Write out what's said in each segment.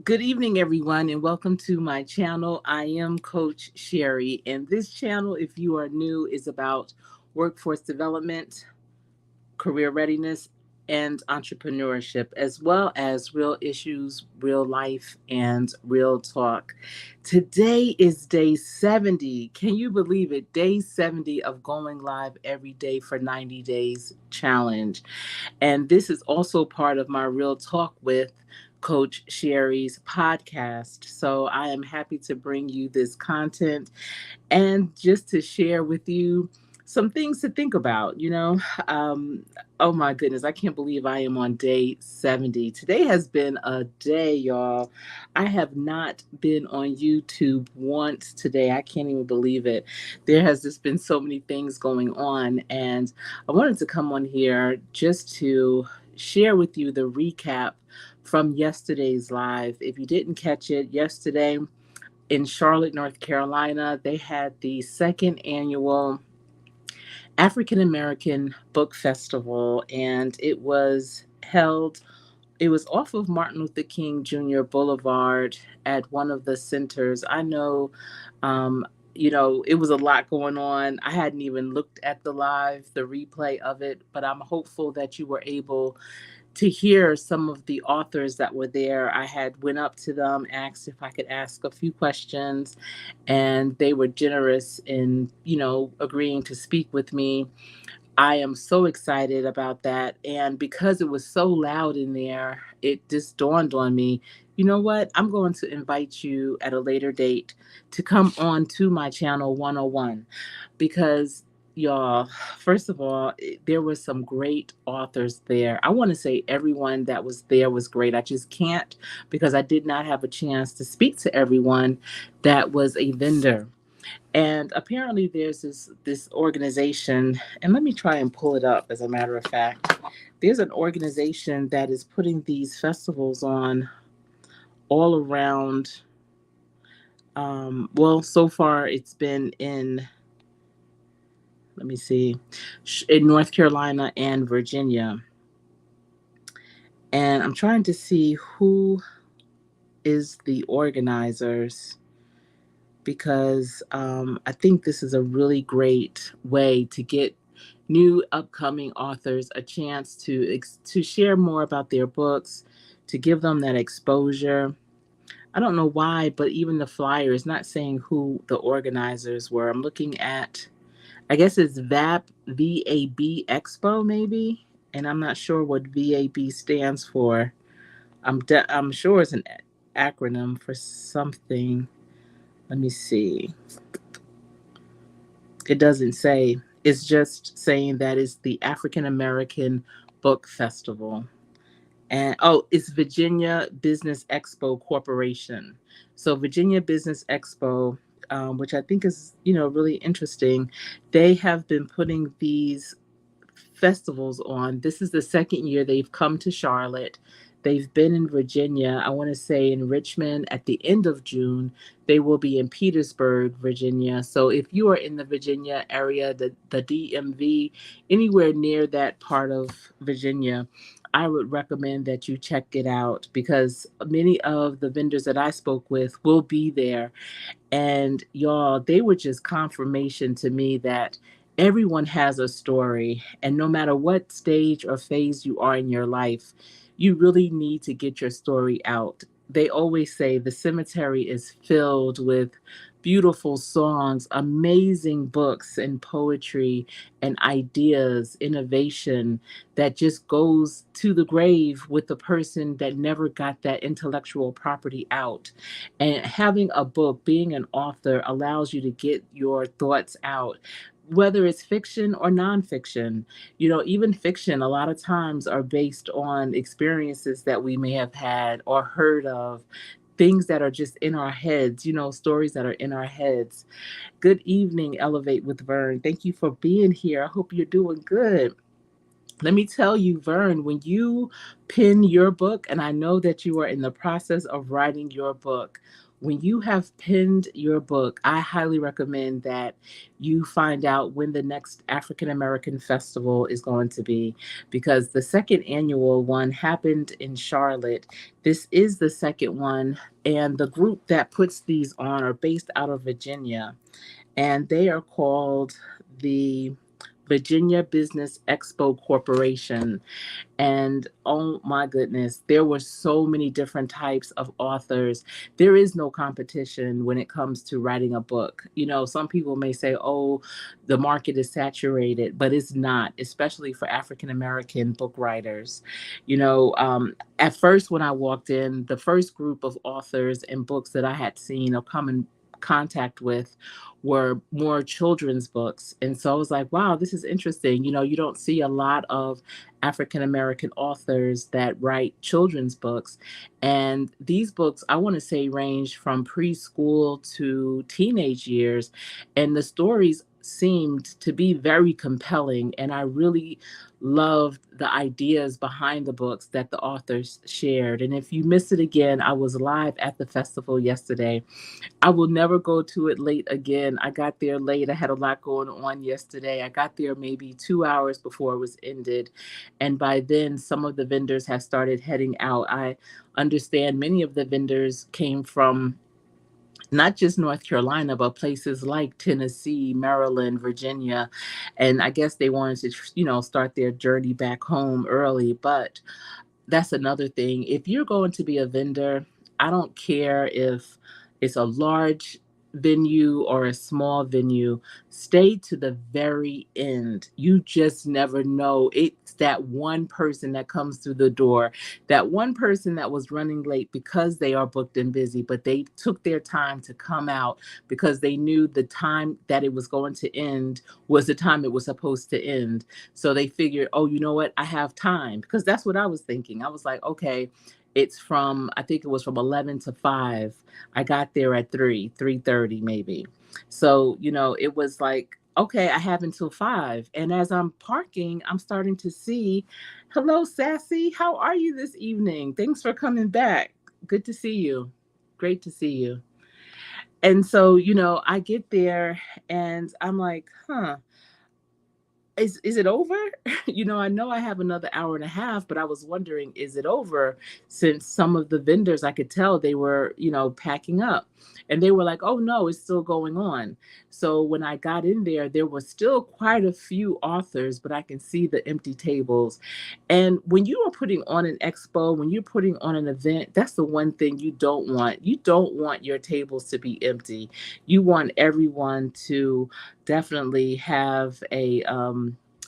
Good evening, everyone, and welcome to my channel. I am Coach Sherry, and this channel, if you are new, is about workforce development, career readiness, and entrepreneurship, as well as real issues, real life, and real talk. Today is day 70. Can you believe it? Day 70 of going live every day for 90 days challenge. And this is also part of my Real Talk with Coach Sherry's podcast. So I am happy to bring you this content and just to share with you some things to think about. Um, oh my goodness, I can't believe I am on day 70. Today has been a day, y'all. I have not been on YouTube once today. I can't even believe it. There has just been so many things going on, and I wanted to come on here just to share with you the recap from yesterday's live. If you didn't catch it yesterday, in Charlotte, North Carolina, they had the second annual African American Book Festival, and it was off of Martin Luther King Jr. Boulevard at one of the centers. I know, um, it was a lot going on. I hadn't even looked at the replay of it, but I'm hopeful that you were able to hear some of the authors that were there. I had went up to them, asked if I could ask a few questions, and they were generous in, agreeing to speak with me. I am so excited about that. And because it was so loud in there, it just dawned on me, you know what? I'm going to invite you at a later date to come on to my channel 101 because y'all, first of all, there were some great authors there. I want to say everyone that was there was great. I just can't because I did not have a chance to speak to everyone that was a vendor. And apparently there's this organization, and let me try and pull it up as a matter of fact. There's an organization that is putting these festivals on all around. Well, so far it's been in, let me see, in North Carolina and Virginia. And I'm trying to see who is the organizers because I think this is a really great way to get new upcoming authors a chance to share more about their books, to give them that exposure. I don't know why, but even the flyer is not saying who the organizers were. I'm looking at, I guess it's VAB Expo maybe, and I'm not sure what VAB stands for. I'm sure it's an acronym for something. Let me see. It doesn't say. It's just saying that it's the African American Book Festival. And it's Virginia Business Expo Corporation. So Virginia Business Expo, which I think is really interesting. They have been putting these festivals on. This is the second year they've come to Charlotte. They've been in Virginia, I want to say in Richmond at the end of June. They will be in Petersburg, Virginia. So if you are in the Virginia area, the DMV, anywhere near that part of Virginia, I would recommend that you check it out because many of the vendors that I spoke with will be there. And y'all, they were just confirmation to me that everyone has a story. And no matter what stage or phase you are in your life, you really need to get your story out. They always say the cemetery is filled with beautiful songs, amazing books and poetry and ideas, innovation that just goes to the grave with the person that never got that intellectual property out. And having a book, being an author, allows you to get your thoughts out, whether it's fiction or nonfiction. Even fiction, a lot of times, are based on experiences that we may have had or heard of. Things that are just in our heads, stories that are in our heads. Good evening, Elevate with Vern. Thank you for being here. I hope you're doing good. Let me tell you, Vern, when you pen your book, and I know that you are in the process of writing your book, when you have pinned your book, I highly recommend that you find out when the next African American Festival is going to be, because the second annual one happened in Charlotte. This is the second one, and the group that puts these on are based out of Virginia, and they are called the Virginia Business Expo Corporation. And oh my goodness, there were so many different types of authors. There is no competition when it comes to writing a book. Some people may say, oh, the market is saturated, but it's not, especially for African American book writers. At first, when I walked in, the first group of authors and books that I had seen or come in contact with were more children's books. And so I was like, wow, this is interesting. You don't see a lot of African American authors that write children's books. And these books, I want to say, range from preschool to teenage years. And the stories seemed to be very compelling. And I really loved the ideas behind the books that the authors shared. And if you missed it again, I was live at the festival yesterday. I will never go to it late again. I got there late. I had a lot going on yesterday. I got there maybe 2 hours before it was ended. And by then, some of the vendors had started heading out. I understand many of the vendors came from not just North Carolina, but places like Tennessee, Maryland, Virginia. And I guess they wanted to, start their journey back home early. But that's another thing. If you're going to be a vendor, I don't care if it's a large venue or a small venue, stay to the very end. You just never know. It's that one person that comes through the door, that one person that was running late because they are booked and busy, but they took their time to come out because they knew the time that it was going to end was the time it was supposed to end. So they figured, oh, you know what? I have time, because that's what I was thinking. I was like, okay, I think it was from 11 to 5. I got there at 3:30 maybe. So, it was like, okay, I have until 5. And as I'm parking, I'm starting to see, hello, Sassy. How are you this evening? Thanks for coming back. Good to see you. Great to see you. And so, I get there and I'm like, huh, is it over? I know I have another hour and a half, but I was wondering, is it over? Since some of the vendors, I could tell they were, packing up. And they were like, oh no, it's still going on. So when I got in there, there were still quite a few authors, but I can see the empty tables. And when you are putting on an expo, when you're putting on an event, that's the one thing you don't want. You don't want your tables to be empty. You want everyone to definitely have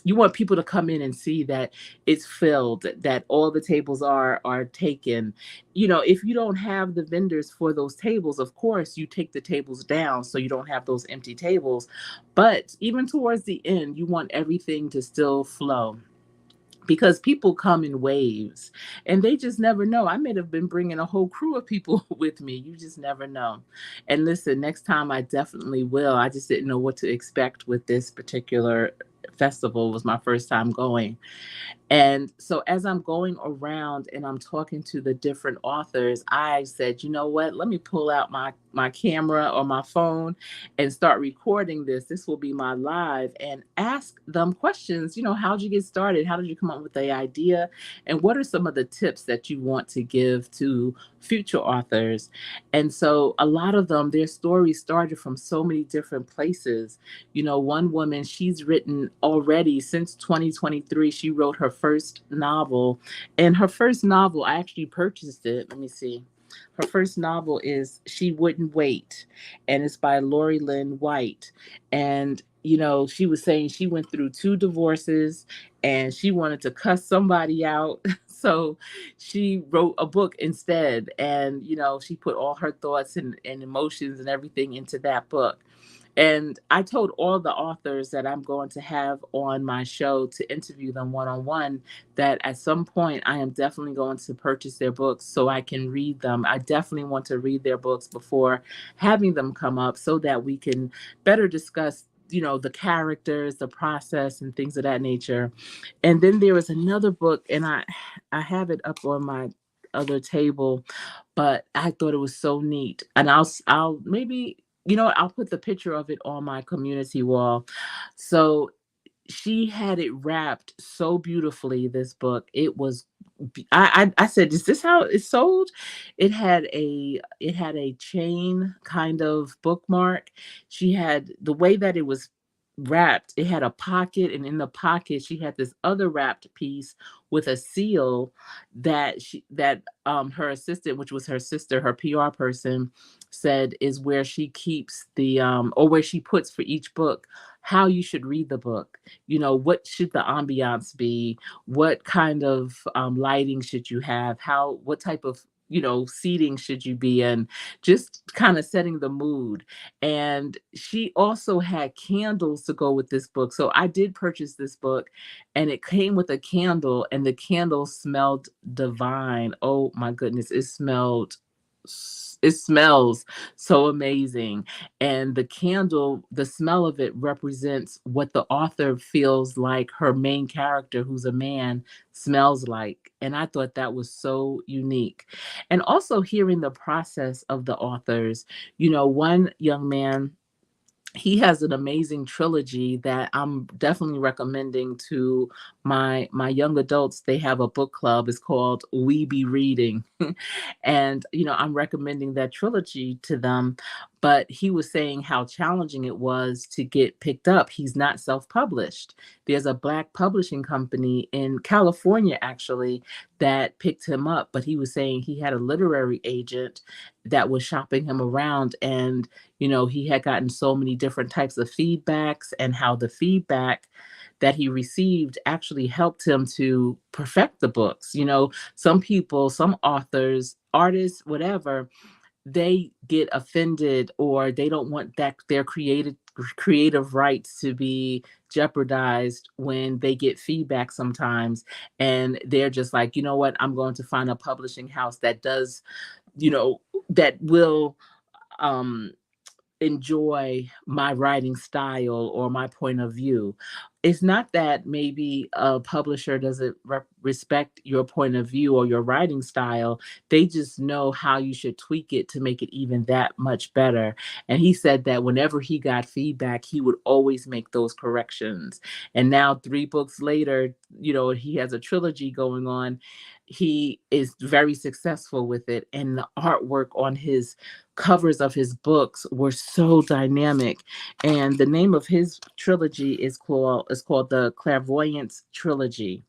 you want people to come in and see that it's filled, that all the tables are taken. If you don't have the vendors for those tables, of course you take the tables down so you don't have those empty tables. But even towards the end, you want everything to still flow, because people come in waves and they just never know. I may have been bringing a whole crew of people with me. You just never know. And listen, next time I definitely will. I just didn't know what to expect with this particular festival. It was my first time going. And so as I'm going around and I'm talking to the different authors, I said, you know what? Let me pull out my camera or my phone and start recording this. This will be my live, and ask them questions. How'd you get started? How did you come up with the idea? And what are some of the tips that you want to give to future authors? And so a lot of them, their stories started from so many different places. One woman, she's written already since 2023. She wrote her first novel. And her first novel, I actually purchased it. Let me see. Her first novel is She Wouldn't Wait, and it's by Lori Lynn White. And, she was saying she went through 2 divorces and she wanted to cuss somebody out. So she wrote a book instead. And, she put all her thoughts and emotions and everything into that book. And I told all the authors that I'm going to have on my show to interview them one on one that at some point I am definitely going to purchase their books so I can read them. I definitely want to read their books before having them come up so that we can better discuss, the characters, the process, and things of that nature. And then there was another book, and I have it up on my other table, but I thought it was so neat. And I'll maybe, I'll put the picture of it on my community wall. So she had it wrapped so beautifully, this book. It was I said, is this how it's sold? It had a chain kind of bookmark. She had the way that it was wrapped, it had a pocket, and in the pocket she had this other wrapped piece with a seal that her assistant, which was her sister, her PR person, said is where she keeps the or where she puts for each book how you should read the book. What should the ambiance be? What kind of lighting should you have? What type of seating should you be in? Just kind of setting the mood. And she also had candles to go with this book. So I did purchase this book, and it came with a candle, and the candle smelled divine. Oh my goodness, it smells so amazing. And the candle, the smell of it represents what the author feels like her main character, who's a man, smells like. And I thought that was so unique. And also hearing the process of the authors. One young man, he has an amazing trilogy that I'm definitely recommending to my young adults. They have a book club. It's called We Be Reading. And I'm recommending that trilogy to them. But he was saying how challenging it was to get picked up. He's not self-published. There's a Black publishing company in California, actually, that picked him up. But he was saying he had a literary agent that was shopping him around, and he had gotten so many different types of feedbacks, and how the feedback that he received actually helped him to perfect the books. Some people, some authors, artists, whatever, they get offended, or they don't want that their creative rights to be jeopardized when they get feedback sometimes. And they're just like, you know what, I'm going to find a publishing house that does, you know that will um enjoy my writing style or my point of view. It's not that maybe a publisher doesn't respect your point of view or your writing style. They just know how you should tweak it to make it even that much better. And he said that whenever he got feedback, he would always make those corrections. And now, 3 books later, he has a trilogy going on. He is very successful with it. And the artwork on his covers of his books were so dynamic. And the name of his trilogy is called the Clairvoyance Trilogy.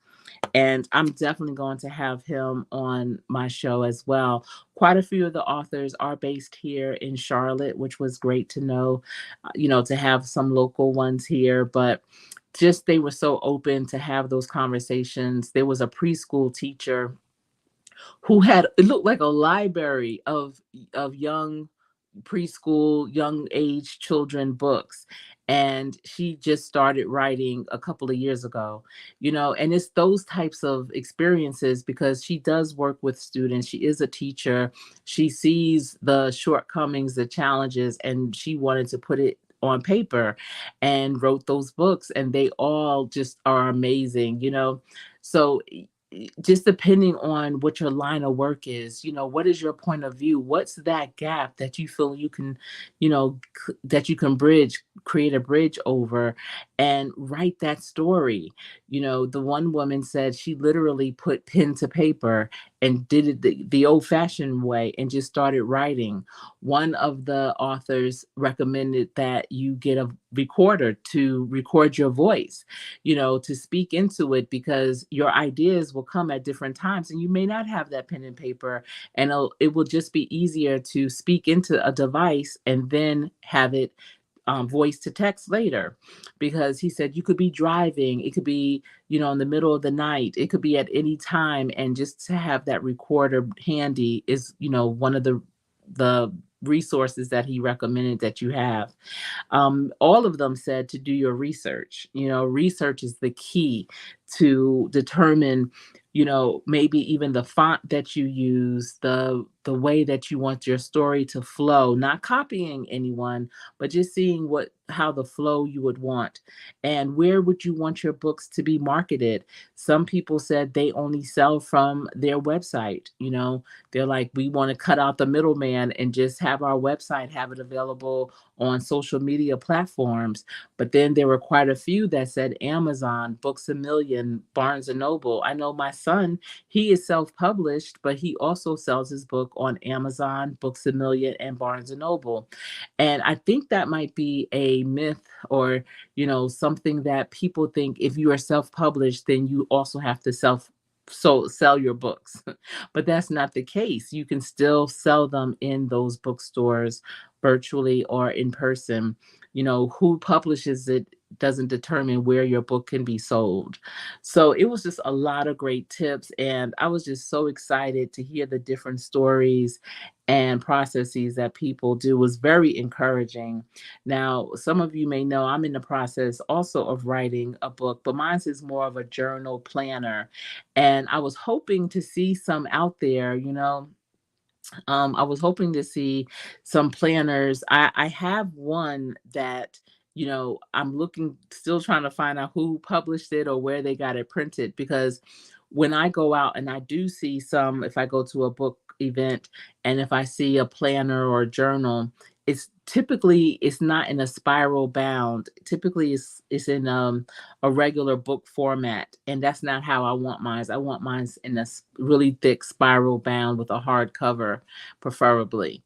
And I'm definitely going to have him on my show as well. Quite a few of the authors are based here in Charlotte, which was great to know, to have some local ones here. But just they were so open to have those conversations. There was a preschool teacher who had, it looked like a library of young preschool, young age children books. And she just started writing a couple of years ago, and it's those types of experiences, because she does work with students. She is a teacher. She sees the shortcomings, the challenges, and she wanted to put it on paper and wrote those books, and they all just are amazing. So just depending on what your line of work is, what is your point of view? What's that gap that you feel you can, that you can create a bridge over, and write that story. The one woman said she literally put pen to paper and did it the old fashioned way and just started writing. One of the authors recommended that you get a recorder to record your voice, to speak into it, because your ideas will come at different times and you may not have that pen and paper. And it will just be easier to speak into a device and then have it voice to text later. Because he said you could be driving, it could be, in the middle of the night, it could be at any time. And just to have that recorder handy is, one of the resources that he recommended that you have. All of them said to do your research. Research is the key to determine, maybe even the font that you use, the way that you want your story to flow, not copying anyone, but just seeing what how the flow you would want, and where would you want your books to be marketed. Some people said they only sell from their website. They're like, we want to cut out the middleman and just have our website, have it available on social media platforms. But then there were quite a few that said Amazon, Books a Million, Barnes and Noble. I know my son, he is self-published, but he also sells his book on Amazon, Books a Million, and Barnes and Noble. And I think that might be a myth, or something that people think, if you are self-published, then you also have to sell your books. But that's not the case. You can still sell them in those bookstores, virtually or in person. Who publishes it doesn't determine where your book can be sold. So it was just a lot of great tips, and I was just so excited to hear the different stories and processes that people do. Was very encouraging. Now, some of you may know I'm in the process also of writing a book, but mine is more of a journal planner. And I was hoping to see some out there. I was hoping to see some planners. I have one that, I'm looking, still trying to find out who published it or where they got it printed. Because when I go out and I do see some, if I go to a book event and if I see a planner or a journal, it's not in a spiral bound. Typically it's in a regular book format, and that's not how I want mine. I want mine in a really thick spiral bound with a hard cover, preferably.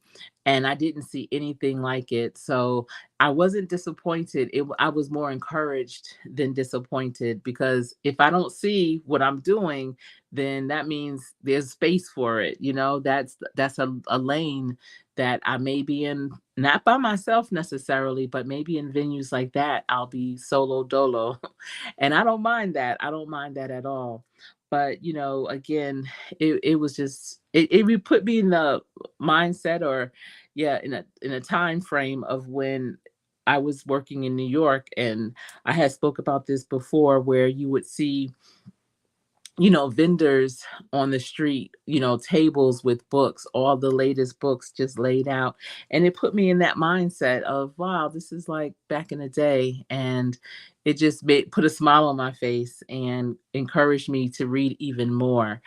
And I didn't see anything like it, so I wasn't disappointed. I was more encouraged than disappointed, because if I don't see what I'm doing, then that means there's space for it. That's a lane that I may be in, not by myself necessarily, but maybe in venues like that, I'll be solo dolo. And I don't mind that. I don't mind that at all. But, again, it was just, it would put me in the mindset, or yeah, in a time frame of when I was working in New York. And I had spoke about this before, where you would see vendors on the street, tables with books, all the latest books just laid out. And it put me in that mindset of, wow, this is like back in the day. And it just put a smile on my face and encouraged me to read even more.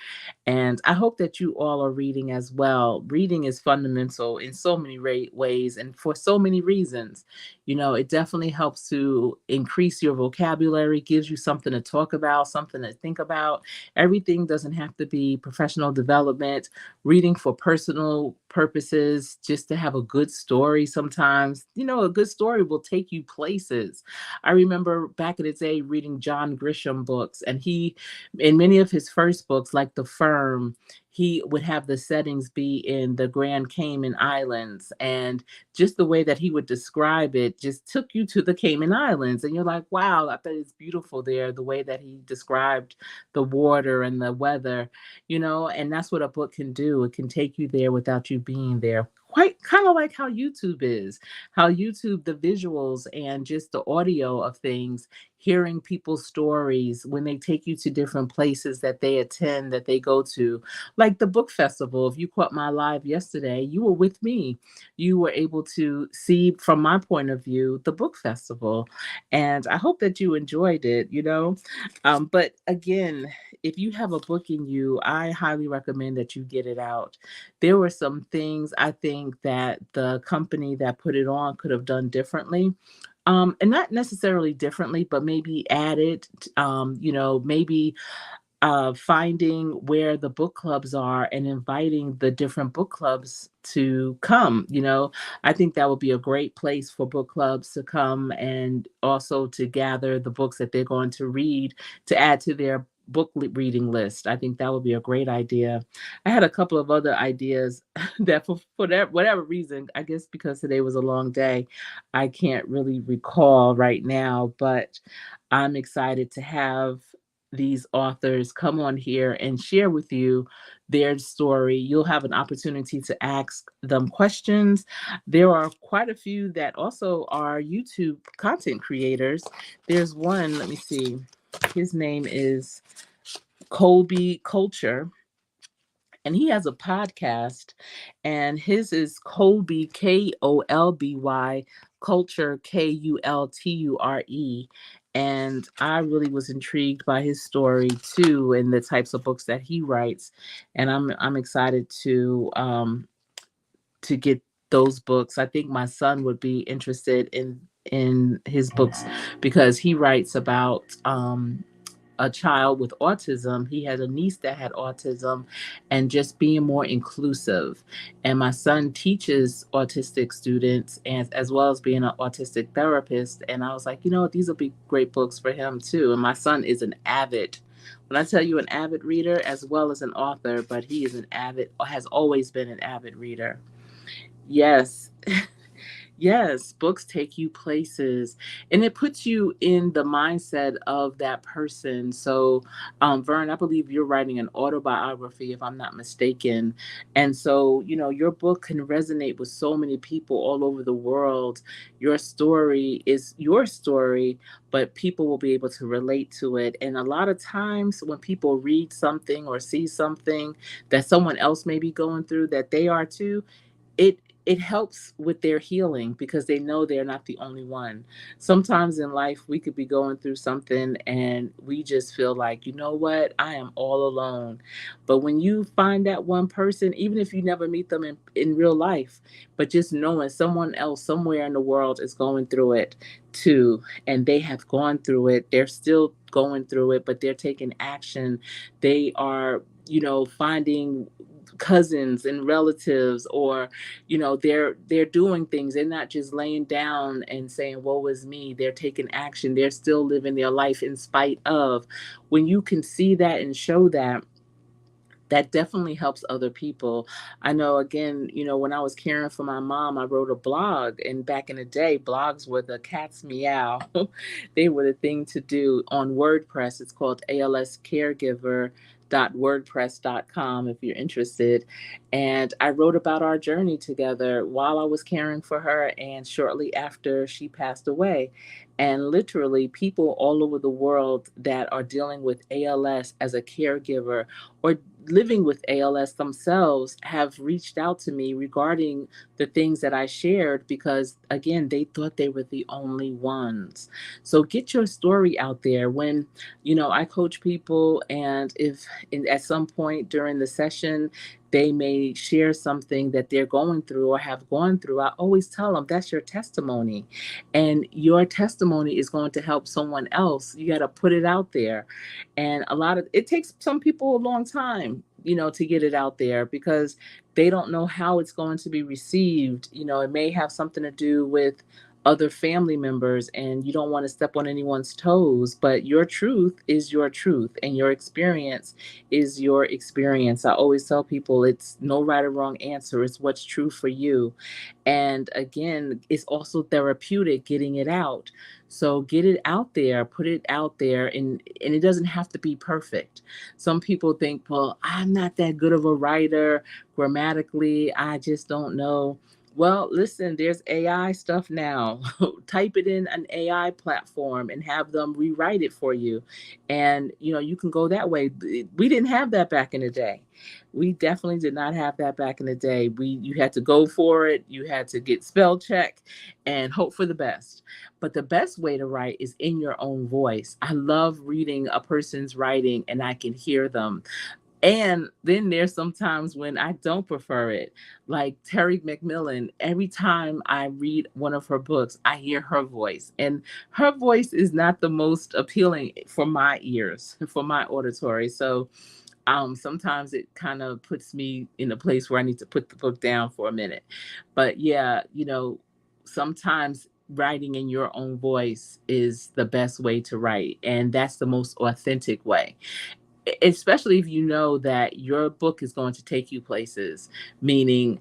And I hope that you all are reading as well. Reading is fundamental in so many ways and for so many reasons. It definitely helps to increase your vocabulary, gives you something to talk about, something to think about. Everything doesn't have to be professional development. Reading for personal purposes, just to have a good story sometimes. A good story will take you places. I remember back in the day reading John Grisham books, and in many of his first books, like The Firm, he would have the settings be in the Grand Cayman Islands. And just the way that he would describe it just took you to the Cayman Islands. And you're like, wow, I bet it's beautiful there, the way that he described the water and the weather, and that's what a book can do. It can take you there without you being there. Quite kind of like how YouTube is, how YouTube, the visuals and just the audio of things, hearing people's stories when they take you to different places that they attend, that they go to, like the book festival. If you caught my live yesterday, you were with me. You were able to see, from my point of view, the book festival. And I hope that you enjoyed it. But again, if you have a book in you, I highly recommend that you get it out. There were some things I think that the company that put it on could have done differently. And not necessarily differently, but maybe added, maybe finding where the book clubs are and inviting the different book clubs to come. I think that would be a great place for book clubs to come, and also to gather the books that they're going to read, to add to their reading list. I think that would be a great idea. I had a couple of other ideas that for that, whatever reason, I guess because today was a long day, I can't really recall right now, but I'm excited to have these authors come on here and share with you their story. You'll have an opportunity to ask them questions. There are quite a few that also are YouTube content creators. There's one, let me see. His name is Colby Culture, and he has a podcast, and his is Colby, Kolby Kulture, Kulture. And I really was intrigued by his story too, and the types of books that he writes. And I'm excited to get those books. I think my son would be interested in his books because he writes about a child with autism. He had a niece that had autism, and just being more inclusive. And my son teaches autistic students, and as well as being an autistic therapist. And I was like, these will be great books for him too. And my son is an avid, when I tell you, an avid reader as well as an author, but he is an avid, has always been an avid reader. Yes. Yes, books take you places, and it puts you in the mindset of that person. So, Vern, I believe you're writing an autobiography, if I'm not mistaken. And so, your book can resonate with so many people all over the world. Your story is your story, but people will be able to relate to it. And a lot of times, when people read something or see something that someone else may be going through that they are too, it it helps with their healing because they know they're not the only one. Sometimes in life we could be going through something and we just feel like, you know what, I am all alone. But when you find that one person, even if you never meet them in real life, but just knowing someone else somewhere in the world is going through it too, and they have gone through it, they're still going through it, but they're taking action. They are, finding cousins and relatives, or they're doing things. They're not just laying down and saying woe is me. They're taking action. They're still living their life in spite of. When you can see that and show that, that definitely helps other people. I know, again, when I was caring for my mom, I wrote a blog, and back in the day, blogs were the cat's meow. They were the thing to do on WordPress. It's called alscaregiver.wordpress.com if you're interested. And I wrote about our journey together while I was caring for her and shortly after she passed away. And literally, people all over the world that are dealing with ALS as a caregiver, or living with ALS themselves, have reached out to me regarding the things that I shared because, again, they thought they were the only ones. So get your story out there. When, I coach people, and if at some point during the session, they may share something that they're going through or have gone through, I always tell them that's your testimony. And your testimony is going to help someone else. You got to put it out there. And a lot of it takes some people a long time, to get it out there because they don't know how it's going to be received. It may have something to do with other family members, and you don't want to step on anyone's toes, but your truth is your truth, and your experience is your experience. I always tell people it's no right or wrong answer, it's what's true for you. And again, it's also therapeutic getting it out. So get it out there, put it out there, and it doesn't have to be perfect. Some people think, well, I'm not that good of a writer grammatically, I just don't know. Well, listen, there's AI stuff now. Type it in an AI platform and have them rewrite it for you. And, you can go that way. We didn't have that back in the day. We definitely did not have that back in the day. You had to go for it. You had to get spell check and hope for the best. But the best way to write is in your own voice. I love reading a person's writing and I can hear them. And then there's sometimes when I don't prefer it, like Terry McMillan. Every time I read one of her books, I hear her voice. And her voice is not the most appealing for my ears, for my auditory. So sometimes it kind of puts me in a place where I need to put the book down for a minute. But yeah, sometimes writing in your own voice is the best way to write. And that's the most authentic way, especially if you know that your book is going to take you places, meaning,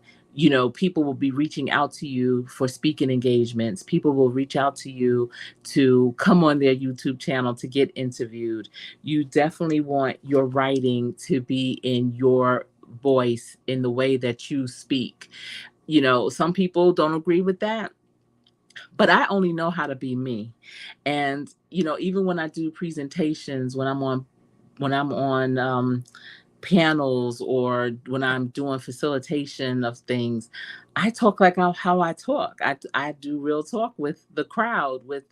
people will be reaching out to you for speaking engagements. People will reach out to you to come on their YouTube channel to get interviewed. You definitely want your writing to be in your voice, in the way that you speak. Some people don't agree with that, but I only know how to be me. And, even when I do presentations, when I'm on panels or when I'm doing facilitation of things, I talk like how I talk. I do real talk with the crowd, with,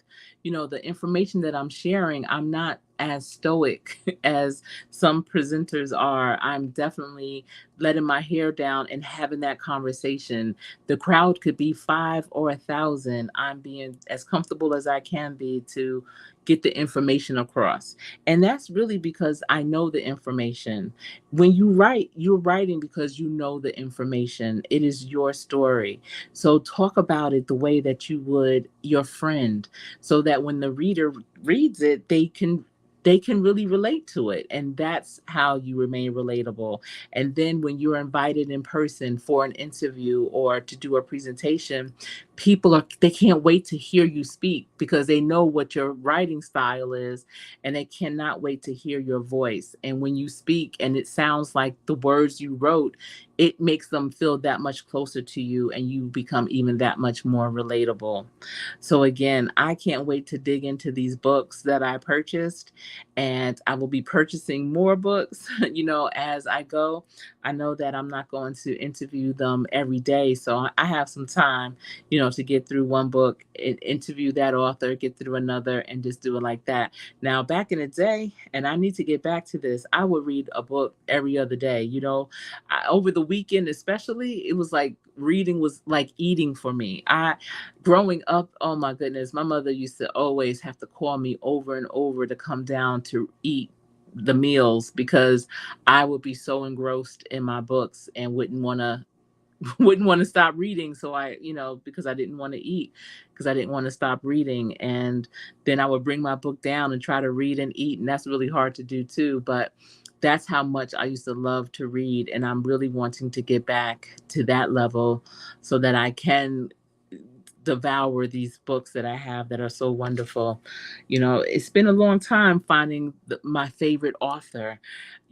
the information that I'm sharing. I'm not as stoic as some presenters are. I'm definitely letting my hair down and having that conversation. The crowd could be 5 or 1,000. I'm being as comfortable as I can be to get the information across. And that's really because I know the information. When you write, you're writing because you know the information. It is your story. So talk about it the way that you would your friend, so that when the reader reads it, they can really relate to it. And that's how you remain relatable. And then when you're invited in person for an interview or to do a presentation, they can't wait to hear you speak because they know what your writing style is, and they cannot wait to hear your voice. And when you speak and it sounds like the words you wrote, it makes them feel that much closer to you, and you become even that much more relatable. So again, I can't wait to dig into these books that I purchased, and I will be purchasing more books, as I go. I know that I'm not going to interview them every day, so I have some time, to get through one book, interview that author, get through another, and just do it like that. Now, back in the day, and I need to get back to this, I would read a book every other day. Over the weekend, especially, it was like reading was like eating for me. Growing up, oh my goodness, my mother used to always have to call me over and over to come down to eat the meals because I would be so engrossed in my books and wouldn't want to wouldn't want to stop reading. So because I didn't want to eat, because I didn't want to stop reading. And then I would bring my book down and try to read and eat. And that's really hard to do too. But that's how much I used to love to read. And I'm really wanting to get back to that level so that I can devour these books that I have that are so wonderful. It's been a long time finding my favorite author.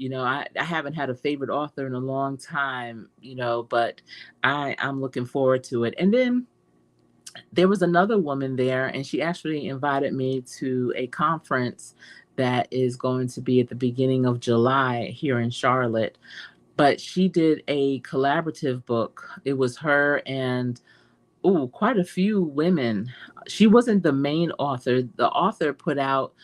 I haven't had a favorite author in a long time, but I'm looking forward to it. And then there was another woman there, and she actually invited me to a conference that is going to be at the beginning of July here in Charlotte. But she did a collaborative book. It was her and quite a few women. She wasn't the main author. The author put out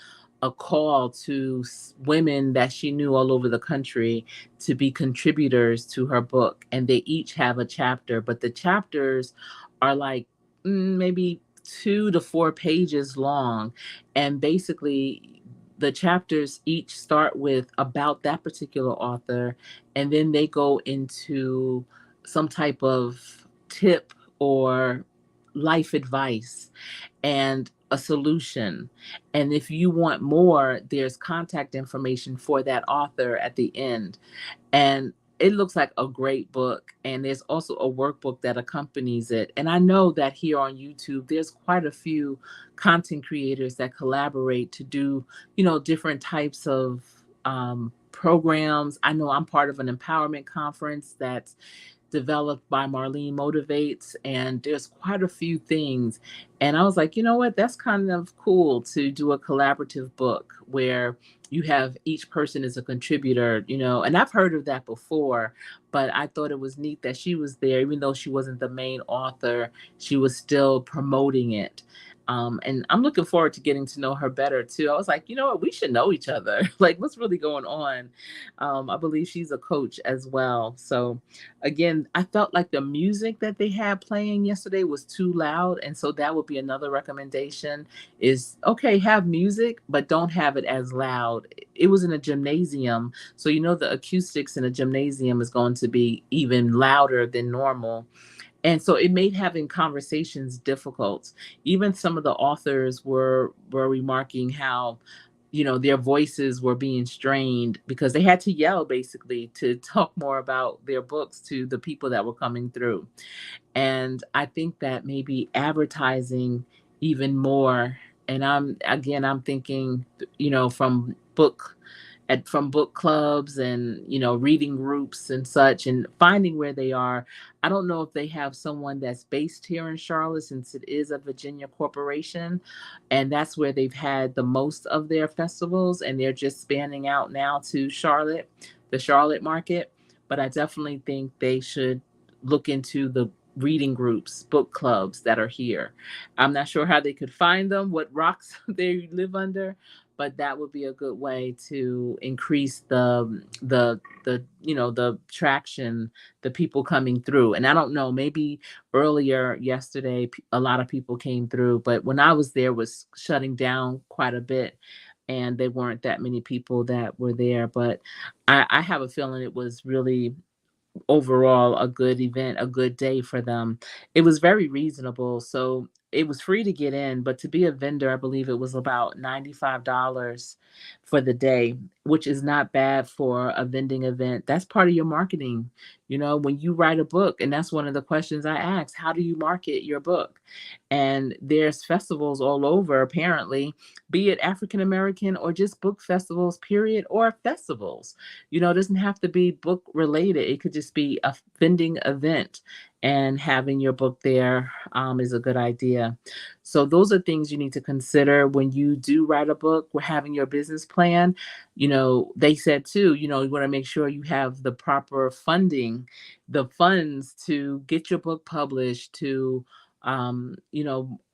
a call to women that she knew all over the country to be contributors to her book. And they each have a chapter, but the chapters are like maybe 2 to 4 pages long. And basically, the chapters each start with about that particular author, and then they go into some type of tip or life advice and a solution. And if you want more, there's contact information for that author at the end. And it looks like a great book. And there's also a workbook that accompanies it. And I know that here on YouTube, there's quite a few content creators that collaborate to do, different types of programs. I know I'm part of an empowerment conference that's developed by Marlene Motivates, and there's quite a few things. And I was like, you know what? That's kind of cool to do a collaborative book where you have each person as a contributor, and I've heard of that before, but I thought it was neat that she was there, even though she wasn't the main author, she was still promoting it. And I'm looking forward to getting to know her better too. I was like, you know what, we should know each other. Like, what's really going on? I believe she's a coach as well. So, again, I felt like the music that they had playing yesterday was too loud. And so, that would be another recommendation is okay, have music, but don't have it as loud. It was in a gymnasium. So, the acoustics in a gymnasium is going to be even louder than normal. And so it made having conversations difficult. Even some of the authors were remarking how, their voices were being strained because they had to yell basically to talk more about their books to the people that were coming through. And I think that maybe advertising even more. And I'm thinking, from book from book clubs and reading groups and such, and finding where they are. I don't know if they have someone that's based here in Charlotte, since it is a Virginia corporation, and that's where they've had the most of their festivals, and they're just spanning out now to Charlotte, the Charlotte market. But I definitely think they should look into the reading groups, book clubs that are here. I'm not sure how they could find them, what rocks they live under, but that would be a good way to increase the traction, the people coming through. And I don't know, maybe earlier yesterday a lot of people came through, but when I was there, was shutting down quite a bit, and there weren't that many people that were there. But I have a feeling it was really overall a good event, a good day for them. It was very reasonable. So it was free to get in, but to be a vendor, I believe it was about $95 for the day, which is not bad for a vending event. That's part of your marketing. When you write a book, and that's one of the questions I ask, how do you market your book? And there's festivals all over, apparently, be it African American or just book festivals, period, or festivals. It doesn't have to be book related. It could just be a vending event, and having your book there is a good idea. So those are things you need to consider when you do write a book. We're having your business plan. They said too, you want to make sure you have the proper funding, the funds to get your book published, to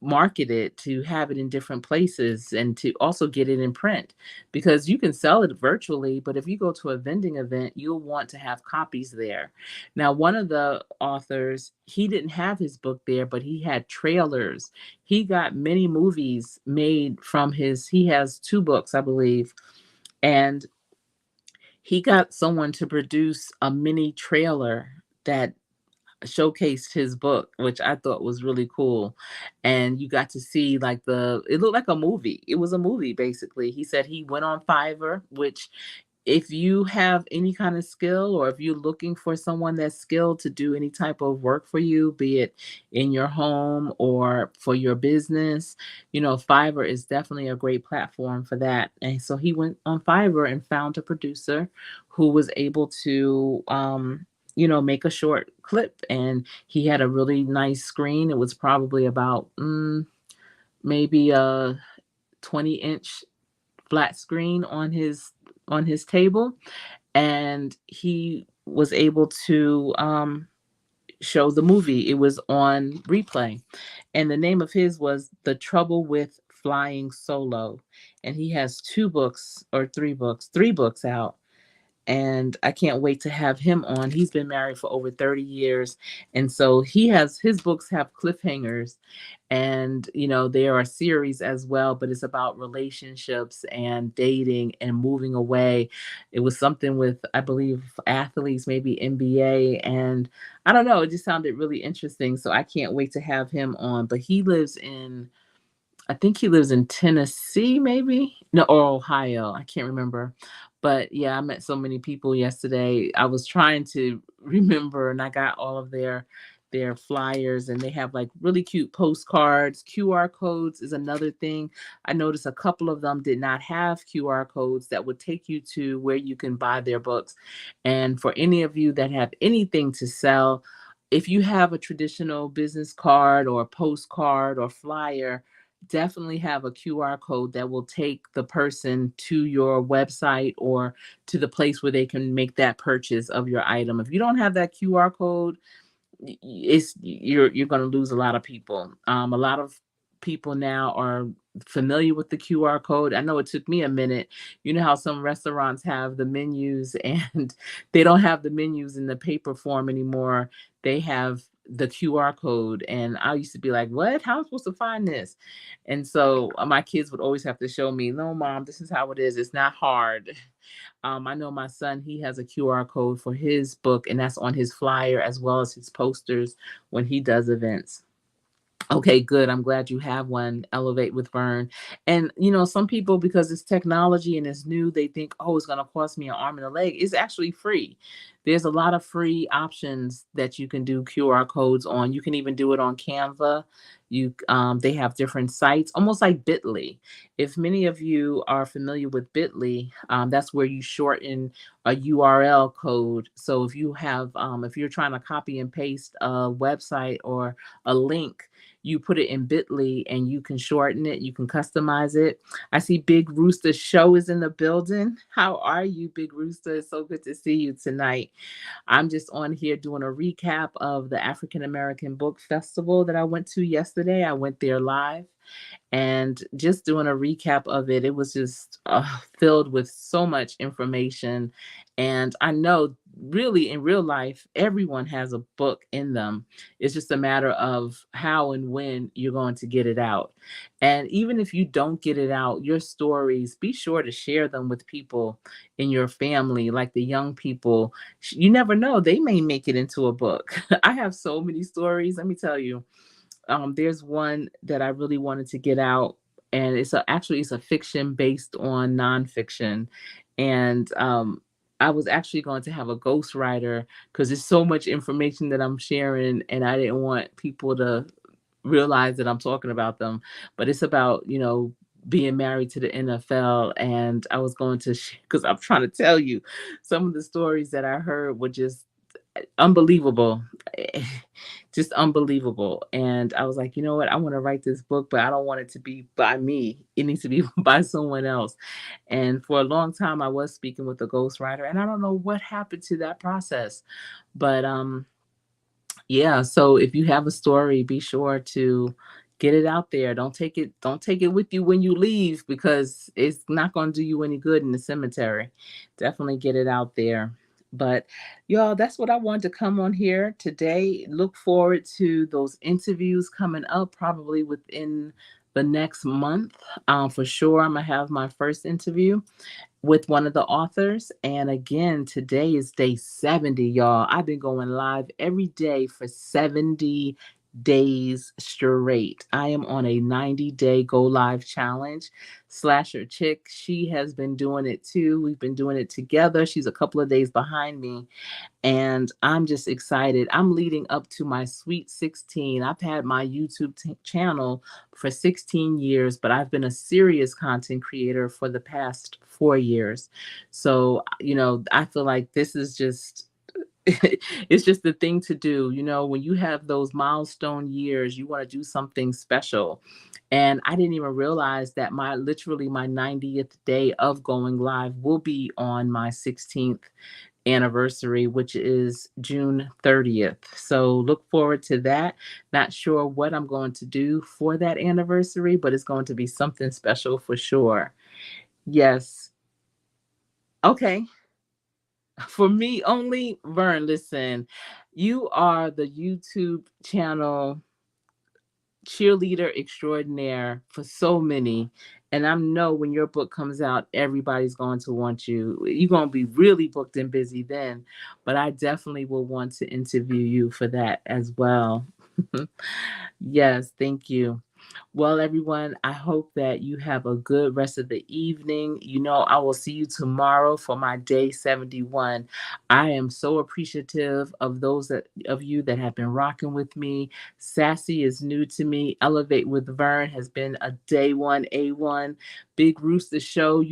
market it, to have it in different places, and to also get it in print, because you can sell it virtually, but if you go to a vending event, you'll want to have copies there. Now, one of the authors, he didn't have his book there, but he had trailers. He got many movies made from he has two books, I believe, and he got someone to produce a mini trailer that showcased his book, which I thought was really cool. And you got to see like it looked like a movie. It was a movie, basically. He said he went on Fiverr, which, if you have any kind of skill, or if you're looking for someone that's skilled to do any type of work for you, be it in your home or for your business, Fiverr is definitely a great platform for that. And so he went on Fiverr and found a producer who was able to make a short clip, and he had a really nice screen. It was probably about maybe a 20-inch flat screen on his table, and he was able to show the movie. It was on replay, and the name of his was The Trouble with Flying Solo, and he has three books out, and I can't wait to have him on. He's been married for over 30 years, and so his books have cliffhangers, and there are series as well, but it's about relationships and dating and moving away. It was something with, I believe, athletes, maybe NBA, and I don't know, it just sounded really interesting, so I can't wait to have him on. But I think he lives in Tennessee, maybe? No, or Ohio. I can't remember. But yeah, I met so many people yesterday. I was trying to remember, and I got all of their flyers, and they have like really cute postcards. QR codes is another thing. I noticed a couple of them did not have QR codes that would take you to where you can buy their books. And for any of you that have anything to sell, if you have a traditional business card or postcard or flyer, definitely have a QR code that will take the person to your website or to the place where they can make that purchase of your item. If you don't have that QR code, you're going to lose a lot of people. A lot of people now are familiar with the QR code. I know it took me a minute. You know how some restaurants have the menus and they don't have the menus in the paper form anymore. They have the QR code, and I used to be like, what? How am I supposed to find this? And so my kids would always have to show me, no, mom, this is how it is. It's not hard. I know my son, he has a QR code for his book, and that's on his flyer as well as his posters when he does events. Okay, good. I'm glad you have one, Elevate with Vern. And, some people, because it's technology and it's new, they think, oh, it's going to cost me an arm and a leg. It's actually free. There's a lot of free options that you can do QR codes on. You can even do it on Canva. They have different sites, almost like Bitly. If many of you are familiar with Bitly, that's where you shorten a URL code. So if you're trying to copy and paste a website or a link, you put it in Bitly and you can shorten it, you can customize it. I see Big Rooster Show is in the building. How are you, Big Rooster? It's so good to see you tonight. I'm just on here doing a recap of the African American Book Festival that I went to yesterday. I went there live and just doing a recap of it. It was just filled with so much information. And I know really in real life, everyone has a book in them. It's just a matter of how and when you're going to get it out. And even if you don't get it out, your stories, be sure to share them with people in your family, like the young people. You never know, they may make it into a book. I have so many stories, let me tell you. There's one that I really wanted to get out, and it's a fiction based on nonfiction, and I was actually going to have a ghostwriter because there's so much information that I'm sharing, and I didn't want people to realize that I'm talking about them. But it's about being married to the NFL, and I was going to because I'm trying to tell you some of the stories that I heard were just unbelievable. Just unbelievable. And I was like, you know what? I want to write this book, but I don't want it to be by me. It needs to be by someone else. And for a long time I was speaking with a ghostwriter, and I don't know what happened to that process. But yeah, so if you have a story, be sure to get it out there. Don't take it with you when you leave, because it's not going to do you any good in the cemetery. Definitely get it out there. But y'all, that's what I wanted to come on here today. Look forward to those interviews coming up probably within the next month. For sure, I'm gonna have my first interview with one of the authors. And again, today is day 70, y'all. I've been going live every day for 70 days straight. I am on a 90-day go live challenge. Slasher Chick, she has been doing it too. We've been doing it together. She's a couple of days behind me, and I'm just excited. I'm leading up to my Sweet 16. I've had my YouTube channel for 16 years, but I've been a serious content creator for the past 4 years. So, I feel like this is just it's just the thing to do. When you have those milestone years, you want to do something special. And I didn't even realize that literally my 90th day of going live will be on my 16th anniversary, which is June 30th. So look forward to that. Not sure what I'm going to do for that anniversary, but it's going to be something special for sure. Yes. Okay. For me only, Vern, listen, you are the YouTube channel cheerleader extraordinaire for so many. And I know when your book comes out, everybody's going to want you. You're going to be really booked and busy then. But I definitely will want to interview you for that as well. Yes, thank you. Well, everyone, I hope that you have a good rest of the evening. I will see you tomorrow for my day 71. I am so appreciative of those of you that have been rocking with me. Sassy is new to me. Elevate with Vern has been a day one, A1. Big Rooster Show,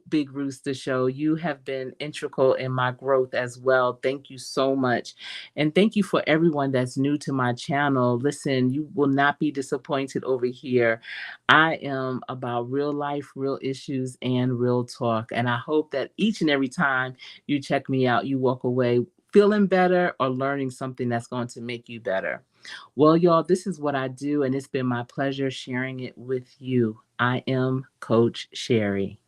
Big Rooster Show, you have been integral in my growth as well. Thank you so much. And thank you for everyone that's new to my channel. Listen, you will not be disappointed over here. I am about real life, real issues, and real talk. And I hope that each and every time you check me out, you walk away feeling better or learning something that's going to make you better. Well, y'all, this is what I do, and it's been my pleasure sharing it with you. I am Coach Sherry.